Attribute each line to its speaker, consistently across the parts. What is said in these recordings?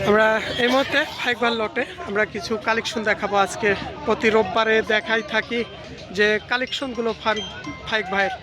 Speaker 1: আমরা এই মুহূর্তে ফাইকবার লটে আমরা কিছু কালেকশন দেখাবো। আজকে প্রতি রোববারে দেখাই থাকি যে কালেকশনগুলো ফাইক ভাইয়ের।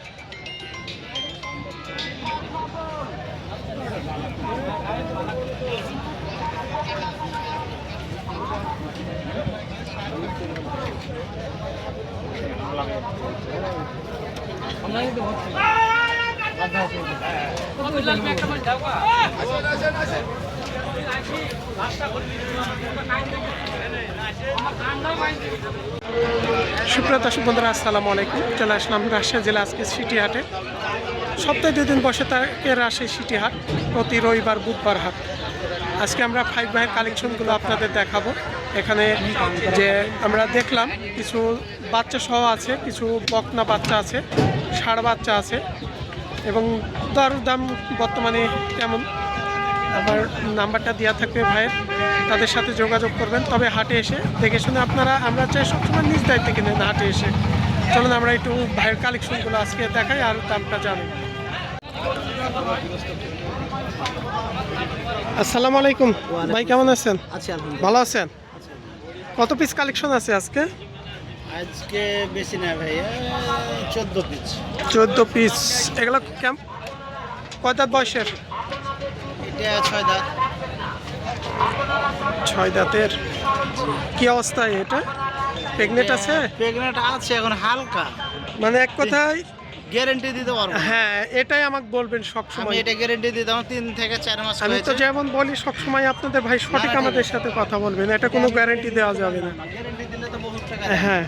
Speaker 1: সুপ্রিয় দর্শক বন্ধুরা, আসসালামু আলাইকুম। চলে আসলাম রাজশাহী জেলা আজকে সিটি হাটে। সপ্তাহে 2 দিন বসে থাকে রাজশাহী সিটি হাট, প্রতি রবিবার বুধবার হাট। আজকে আমরা ফাইক ভাইয়ের কালেকশনগুলো আপনাদের দেখাবো। এখানে যে আমরা দেখলাম কিছু বাচ্চা সহ আছে, কিছু বকনা বাচ্চা আছে, ষাঁড় বাচ্চা আছে এবং দাম বর্তমানে কেমন আমার নাম্বারটা দেওয়া থাকবে ভাইয়ের, তাদের সাথে যোগাযোগ করবেন। তবে হাটে এসে দেখে শুনে আপনারা, আমরা চাই সবসময় নিজ দায়িত্বে কিনেন হাটে এসে। চলুন আমরা একটু ভাইয়ের কালেকশনগুলো আজকে দেখাই আর দামটা জানি। আসসালামু আলাইকুম ভাই, কেমন আছেন? ভালো আছেন? কত পিস কালেকশন আছে আজকে?
Speaker 2: আজকে বেশি না ভাই, 14 পিস।
Speaker 1: 14 পিস। এগুলো কয় দাঁত বয়সের?
Speaker 2: এটা 6 দাঁত।
Speaker 1: 6 দাঁতের। কি অবস্থায় এটা? প্রেগনেন্ট আছে?
Speaker 2: প্রেগনেন্ট আছে, এখন হালকা,
Speaker 1: মানে এক কথায়
Speaker 2: গ্যারান্টি দিতে পারবো।
Speaker 1: হ্যাঁ, এটাই আমাকে বলবেন সব
Speaker 2: আমি
Speaker 1: সময়।
Speaker 2: এটা গ্যারান্টি দিতে 3 থেকে 4 মাস
Speaker 1: আমি তো যেমন বলি সব সময় আপনাদের ভাই সঠিক আমাদের সাথে কথা বলবেন, এটা কোনো গ্যারান্টি দেওয়া যাবে না।
Speaker 2: গ্যারান্টি দিলে তো বহুত টাকা।
Speaker 1: হ্যাঁ,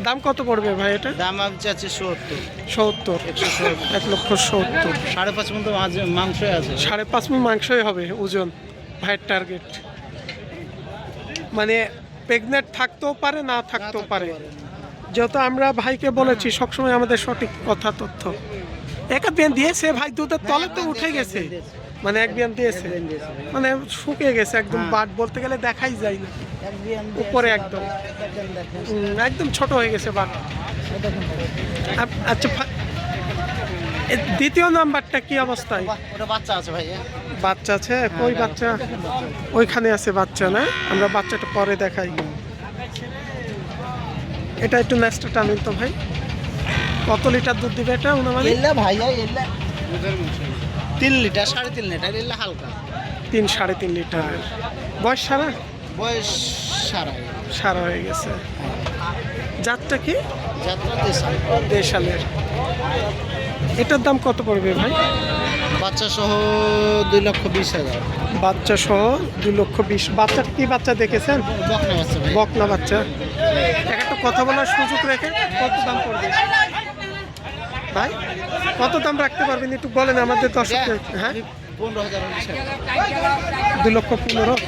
Speaker 1: দাম কত পড়বে ভাই এটা?
Speaker 2: দাম আমি চাচ্ছি 70।
Speaker 1: 1,70,000।
Speaker 2: 5.5 মণ তো মাংস আছে।
Speaker 1: 5.5 মণ মাংসই হবে ওজন ভাইয়ের টার্গেট। মানে প্রেগনেন্ট থাকতেও পারে, না থাকতেও পারে। যত আমরা ভাইকে বলেছি সবসময় আমাদের সঠিক কথা তথ্য। এক বিয়ান দিয়েছে ভাই, দুধের তলে তো উঠে গেছে, মানে এক বিয়ান দিয়েছে, মানে শুকিয়ে গেছে একদম। বাট বলতে গেলে দেখাই যায় না উপরে, একদম একদম ছোট হয়ে গেছে বাট। আচ্ছা, দ্বিতীয় নাম্বারটা কি অবস্থায়?
Speaker 2: ওটা বাচ্চা আছে ভাই।
Speaker 1: বাচ্চা আছে? কই বাচ্চা? ওইখানে আছে বাচ্চা না? আমরা বাচ্চাটা পরে দেখাই। এটা একটু নেক্সটটা টানুন তো ভাই। কত লিটার দুধ দিবে এটা?
Speaker 2: এল্লা ভাইয়া, এল্লা 3 লিটার, 3.5 লিটার। এল্লা হালকা
Speaker 1: 3-3.5 লিটারের। বয়স সারা?
Speaker 2: বয়স
Speaker 1: সারা হয়ে গেছে। জাতটা কি?
Speaker 2: যাত্রা
Speaker 1: দেশালের। এটার দাম কত পড়বে ভাই?
Speaker 2: বাচ্চা সহ 2,20,000।
Speaker 1: বাচ্চা সহ 2,20,000। বাচ্চাটা কি বাচ্চা দেখেছেন?
Speaker 2: বকনা বাচ্চা ভাই।
Speaker 1: বকনা বাচ্চা। একটা কথা বলার সুযোগ রেখে কত দাম পড়বে ভাই? কত দাম রাখতে পারবেন একটু বলেন আমাদের দর্শকদের। হ্যাঁ,
Speaker 2: 15,000।
Speaker 1: 2,15,000।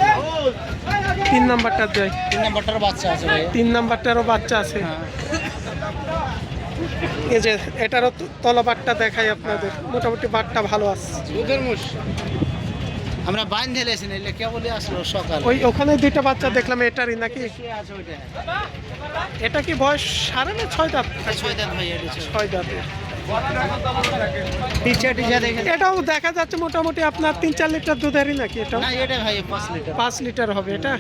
Speaker 1: 3 নাম্বারটা দেয়।
Speaker 2: 3 নাম্বারটার বাচ্চা আছে ভাই।
Speaker 1: 3 নাম্বারটারও বাচ্চা আছে। এই যে এটারও তলা বাটটা দেখাই আপনাদের, মোটামুটি বাটটা ভালো আছে।
Speaker 2: আমরা বাইন ঢেলেছি না, কে বলে আসলো সকাল।
Speaker 1: ওখানে 2টা বাচ্চা দেখলাম, এটারই নাকি? এটা কি বয়স 6.5 না 6 দাঁত?
Speaker 2: 6 দাঁত ভাই, এটা
Speaker 1: 6 দাঁতের।
Speaker 2: টিচা দেখে।
Speaker 1: এটাও দেখা যাচ্ছে মোটামুটি আপনার 3-4 লিটার দুধেরই নাকি? এটা
Speaker 2: না, এটা ভাই 5 লিটার।
Speaker 1: 5 লিটার হবে এটা।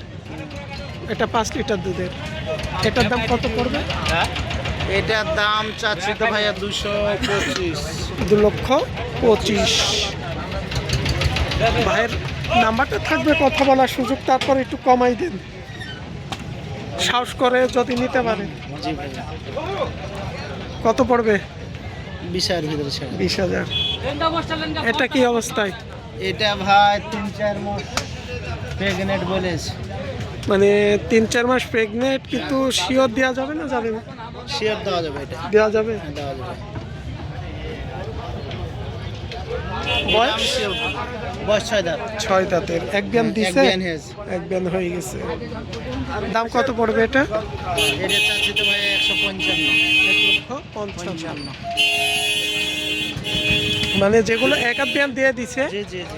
Speaker 1: এটা 5 লিটার দুধের। এটার দাম কত পড়বে?
Speaker 2: এটার দাম চাচ্ছি তো ভাইয়া 225।
Speaker 1: 2,25,000। ভাইয়ের নাম্বারটা থাকবে, কথা বলার সুযোগ, তারপর একটু কমাই দিন সাহস করে যদি নিতে পারে।
Speaker 2: জি ভাই।
Speaker 1: কত পড়বে?
Speaker 2: 20,000 ভিতরে ছেড়ে।
Speaker 1: 20,000। এটা কি অবস্থায়?
Speaker 2: এটা ভাই 3-4 মাস প্রেগনেন্ট বলেছে।
Speaker 1: মানে 3-4 মাস প্রেগনেন্ট, কিন্তু শিওর দেওয়া যাবে না? যাবে না?
Speaker 2: শিওর দেওয়া যাবে, এটা
Speaker 1: দেওয়া যাবে।
Speaker 2: দেওয়া যাবে।
Speaker 1: বয়স?
Speaker 2: বয়স 6 দাঁত।
Speaker 1: 6 দাঁতের। এক বিয়ান দিছে? এক বিয়ান হয়ে গেছে। দাম কত পড়বে এটা?
Speaker 2: এটা চাচ্ছি তো ভাই 155।
Speaker 1: 1,55,000। মানে যেগুলো এক বিয়ান দিয়ে দিছে,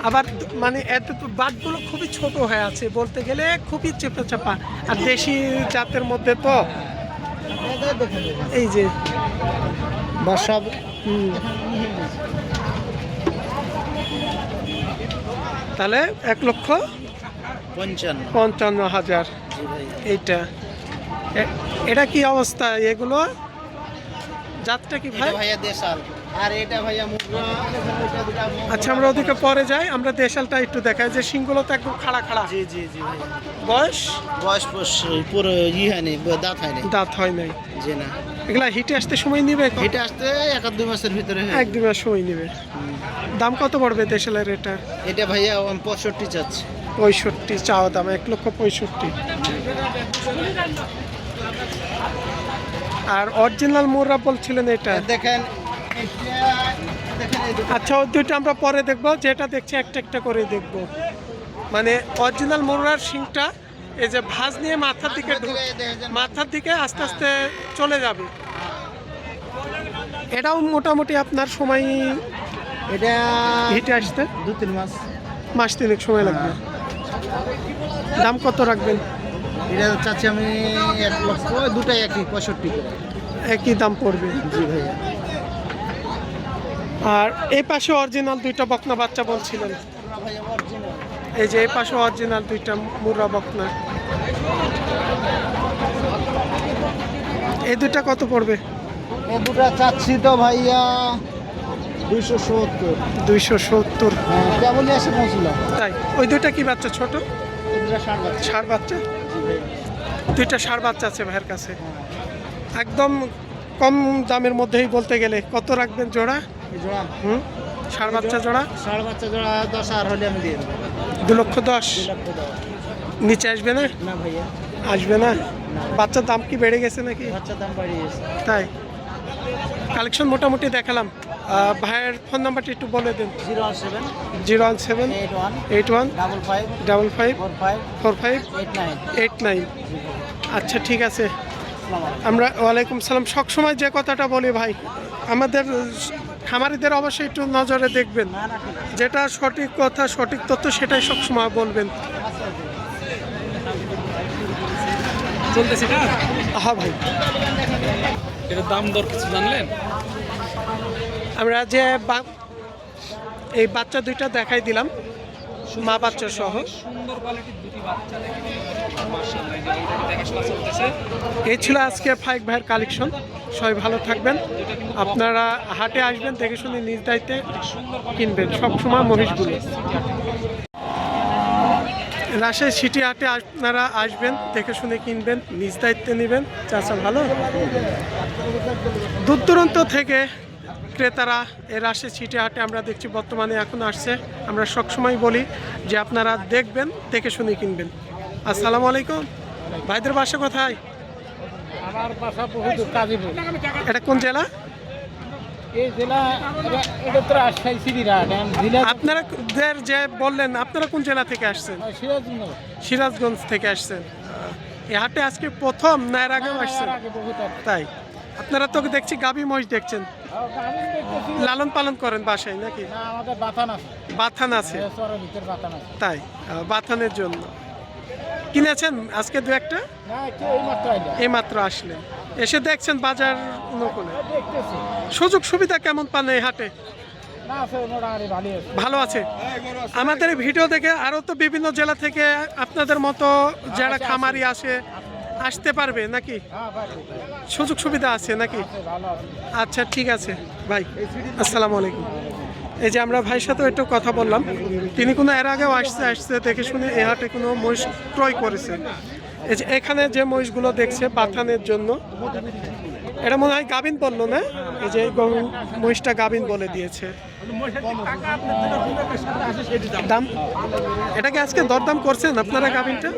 Speaker 1: আবার মানে এত বাটগুলো খুবই ছোট হয়ে আছে, বলতে গেলে খুবই চেপা চাপা, আর দেশি জাতের মধ্যে তো এই যে
Speaker 2: বা সব।
Speaker 1: তাহলে 1,00,000
Speaker 2: 55।
Speaker 1: 55,000
Speaker 2: জি ভাই।
Speaker 1: এইটা এটা কি অবস্থা এগুলো জাতটা কি ভাই?
Speaker 2: এটা ভাইয়া দেশাল, আর এটা ভাইয়া মুগরা।
Speaker 1: আচ্ছা আমরা ওদিকে পরে যাই, আমরা দেশালটা একটু দেখাই যে শিংগুলো তো একদম খাড়া খাড়া।
Speaker 2: জি জি জি ভাই।
Speaker 1: বয়স
Speaker 2: বয়স পুরো হয়নি, দাঁত হয়নি।
Speaker 1: দাঁত হয় নাই।
Speaker 2: জি না,
Speaker 1: এগুলা হিটে আসতে সময় নিবে?
Speaker 2: এটা আসতে 1-2 মাসের ভিতরে হয়।
Speaker 1: 1-2 মাস সময় নিবে। দাম কত পড়বে দেশালের এটা?
Speaker 2: এটা ভাইয়া 65 চাচ্ছে।
Speaker 1: 65 চাওয়া দাম, 1,65,000। আর অরিজিনাল মোররা বলছিলেন এটা?
Speaker 2: দেখেন দেখেন এই দুটো।
Speaker 1: আচ্ছা ওই দুইটা আমরা পরে দেখবো, যেটা দেখছি একটা একটা করে দেখবো। মানে অরিজিনাল মোররার শিংটা এই যে ভাঁজ নিয়ে মাথার দিকে আস্তে আস্তে চলে যাবে। এটাও মোটামুটি আপনার সময়
Speaker 2: এটা
Speaker 1: হিটে আসতে
Speaker 2: 2-3 মাস।
Speaker 1: মাস 3 সময় লাগবে। দাম কত রাখবেন?
Speaker 2: এটা চাচ্ছি আমি 1 লক্ষ, দুটাই একই 65 করে।
Speaker 1: একই দাম পড়বে।
Speaker 2: জি ভাইয়া।
Speaker 1: আর এই পাশে অরিজিনাল দুইটা বকনা বাচ্চা বলছিলেন,
Speaker 2: ভাইয়া অরিজিনাল।
Speaker 1: এই যে এই পাশে অরিজিনাল দুইটা মুর্রা বকনা, এই দুইটা কত পড়বে?
Speaker 2: এই দুটা চাচ্ছি তো ভাইয়া 270।
Speaker 1: 270।
Speaker 2: হ্যাঁ, কেবলই এসে পৌঁছলাম।
Speaker 1: তাই ওই দুইটা কি বাচ্চা? ছোট
Speaker 2: এই দুটা 60 বাচ্চা।
Speaker 1: ষাঁড় বাচ্চা?
Speaker 2: জি ভাইয়া।
Speaker 1: দুইটা ষাঁড় বাচ্চা আছে ভাইয়ের কাছে। একদম কম দামের মধ্যেই বলতে গেলে কত রাখবেন জোড়া?
Speaker 2: এই জোড়া
Speaker 1: ষাঁড় বাচ্চা জোড়া
Speaker 2: 60 বাচ্চা জোড়া 10,000 হলে আমি দিয়ে দেবো।
Speaker 1: 2,10,000।
Speaker 2: 2 লক্ষ দাও।
Speaker 1: নিচে আসবে না?
Speaker 2: না ভাইয়া,
Speaker 1: আসবে না। বাচ্চার দাম কি বেড়ে গেছে নাকি?
Speaker 2: বাচ্চার দাম বাড়িয়ে গেছে।
Speaker 1: তাই কালেকশন মোটামুটি দেখালাম। ভাইয়ের ফোন নাম্বারটা একটু বলে দেন।
Speaker 2: 017
Speaker 1: 017 81
Speaker 2: 55
Speaker 1: 55
Speaker 2: 45
Speaker 1: 45
Speaker 2: 89।
Speaker 1: 89। আচ্ছা ঠিক আছে।
Speaker 2: আসসালামু আলাইকুম।
Speaker 1: আমরা ওয়ালাইকুম সালাম। সবসময় যে কথাটা বলি ভাই, আমাদের খামারিদের অবশ্যই একটু নজরে দেখবেন,
Speaker 2: না না ঠিক আছে।
Speaker 1: যেটা সঠিক কথা সঠিক তথ্য সেটাই সবসময় বলবেন।
Speaker 3: চলতেছে না?
Speaker 1: হ্যাঁ ভাই,
Speaker 3: এটার দাম দর কিছু জানলেন?
Speaker 1: আমরা যে এই বাচ্চা দুইটা দেখাই দিলাম, মা বাচ্চা সহ।
Speaker 3: সুন্দর কোয়ালিটির দুটি বাচ্চা দেখেন, মাশাআল্লাহ, এই যে এইটা দেখাশোনা চলতেছে।
Speaker 1: এই ছিল আজকে ফাইক ভাইয়ের কালেকশন। সবাই ভালো থাকবেন। আপনারা হাটে আসবেন, দেখে শুনে নিজ দায়িত্বে কিনবেন সবসময় মহিষগুলো। রাজশাহী সিটি হাটে আপনারা আসবেন, দেখে শুনে কিনবেন, নিজ দায়িত্বে নেবেন। চাচা ভালো। দূর দূরান্ত থেকে ক্রেতারা এই রাজশাহী সিটি হাটে আমরা দেখছি বর্তমানে এখন আসছে। আমরা সবসময় বলি যে আপনারা দেখবেন, দেখে শুনে কিনবেন। আসসালামু আলাইকুম। ভাইদের বাসা কোথায়?
Speaker 2: আমার বাসা বহুত কাজীপুর।
Speaker 1: এটা কোন জেলা?
Speaker 2: এই জেলা এটা তো রাজশাহী সিটিহাট জেলা।
Speaker 1: আপনারা যে বললেন আপনারা কোন জেলা থেকে আসছেন?
Speaker 2: সিরাজগঞ্জ।
Speaker 1: সিরাজগঞ্জ থেকে আসছেন। এই হাটে আজকে প্রথম না এর আগেও আসছেন? তাই আপনারা তো দেখছি গাভী মহিষ দেখছেন, লালন পালন করেন বাসায় নাকি?
Speaker 2: আমাদের বাথান আছে।
Speaker 1: বাথান আছে?
Speaker 2: চরের ভিতর বাথান আছে।
Speaker 1: তাই বাথানের জন্য কিনেছেন আজকে দু একটা?
Speaker 2: না কেউ এই মাত্র আইলা।
Speaker 1: এই মাত্র আসলেন, এসে দেখছেন বাজার অনুকূলে।
Speaker 2: দেখতেছি।
Speaker 1: সুযোগ সুবিধা কেমন পান এই হাটে?
Speaker 2: না আছে মোটামুটি ভালোই আছে।
Speaker 1: ভালো আছে। আমাদের এই ভিডিও দেখে আরও তো বিভিন্ন জেলা থেকে আপনাদের মতো যারা খামারি আসে আসতে পারবে নাকি?
Speaker 2: হ্যাঁ ভাই,
Speaker 1: সুযোগ সুবিধা আছে নাকি?
Speaker 2: ভালো আছে।
Speaker 1: আচ্ছা ঠিক আছে ভাই, আসসালামু আলাইকুম। এই যে আমরা ভাইয়ের সাথে একটু কথা বললাম, তিনি কোনো এর আগেও আসছে দেখে শুনে এই হাটে কোনো মহিষ ক্রয় করেছে। এই যে এখানে যে মহিষগুলো দেখছে বাথানের জন্য, এটা মনে হয় গাবিন বললো না? এই যে এই মহিষটা গাবিন বলে দিয়েছে। দাম এটাকে আজকে দরদাম করছেন আপনারা গাবিনটা?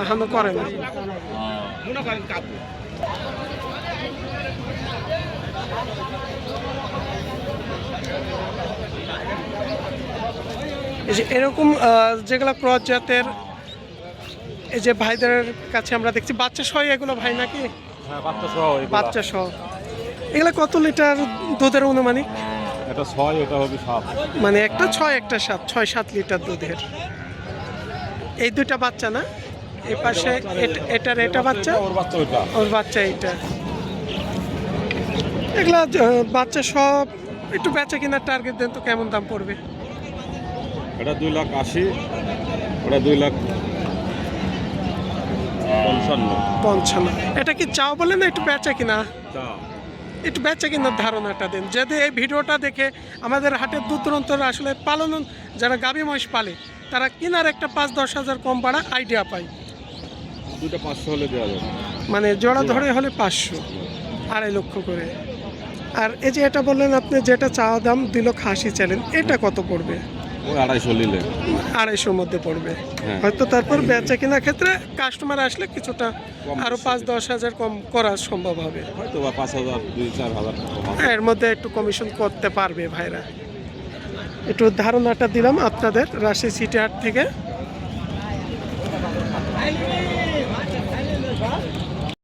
Speaker 1: এখনো করেন না। এই যে এরকম যেগুলো ক্রস জাতের, এই যে ভাইদের কাছে আমরা দেখছি বাচ্চা সহ এগুলো ভাই নাকি?
Speaker 4: হ্যাঁ, বাচ্চা সহ এগুলা।
Speaker 1: বাচ্চা সহ এগুলো কত লিটার দুধের অনুমানিক?
Speaker 4: এটা 6, এটা হবে 7।
Speaker 1: মানে একটা 6 একটা 7, 6-7 লিটার দুধের। এই দুইটা বাচ্চা না? এই পাশে এটা বাচ্চা,
Speaker 4: ওর বাচ্চা ওইটা।
Speaker 1: ওর বাচ্চা এইটা। এগুলা বাচ্চা সব একটু বেচা কিনার টার্গেট দেন তো কেমন দাম পড়বে?
Speaker 4: এটা 2,80,000, ওটা 2,50,000।
Speaker 1: 55। এটা কি চাও বলে না একটু বেচা কিনা?
Speaker 4: চা
Speaker 1: একটু বেচা কিনার ধারণাটা দেন, যদি এই ভিডিওটা দেখে আমাদের হাটের দূর দূরান্তর আসলে পালন যারা গাভী মহিষ পালে তারা কিনার একটা 5-10 হাজার কম বাড়া আইডিয়া পায়।
Speaker 4: দুটো 500 হলে দেওয়া যাবে।
Speaker 1: মানে জোড়া ধরে হলে 500, 2.5 লক্ষ করে। আর এই যে এটা বললেন আপনি যেটা চাওয়া দাম 2,80,000 চাইলেন, এটা কত পড়বে?
Speaker 4: ওই 250 নিলে
Speaker 1: 250-র মধ্যে পড়বে।
Speaker 4: হ্যাঁ।
Speaker 1: হয়তো তারপর বেচা কেনার ক্ষেত্রে কাস্টমার আসলে কিছুটা
Speaker 4: কম
Speaker 1: আরও
Speaker 4: বেশি।
Speaker 1: 5-10 হাজার কম করা সম্ভব হবে।
Speaker 4: হয়তো বা 5,000 2-4 হাজার
Speaker 1: এর মধ্যে একটু কমিশন করতে পারবে ভাইরা। একটু ধারণাটা দিলাম আপনাদের রাজশাহী সিটি হাট থেকে।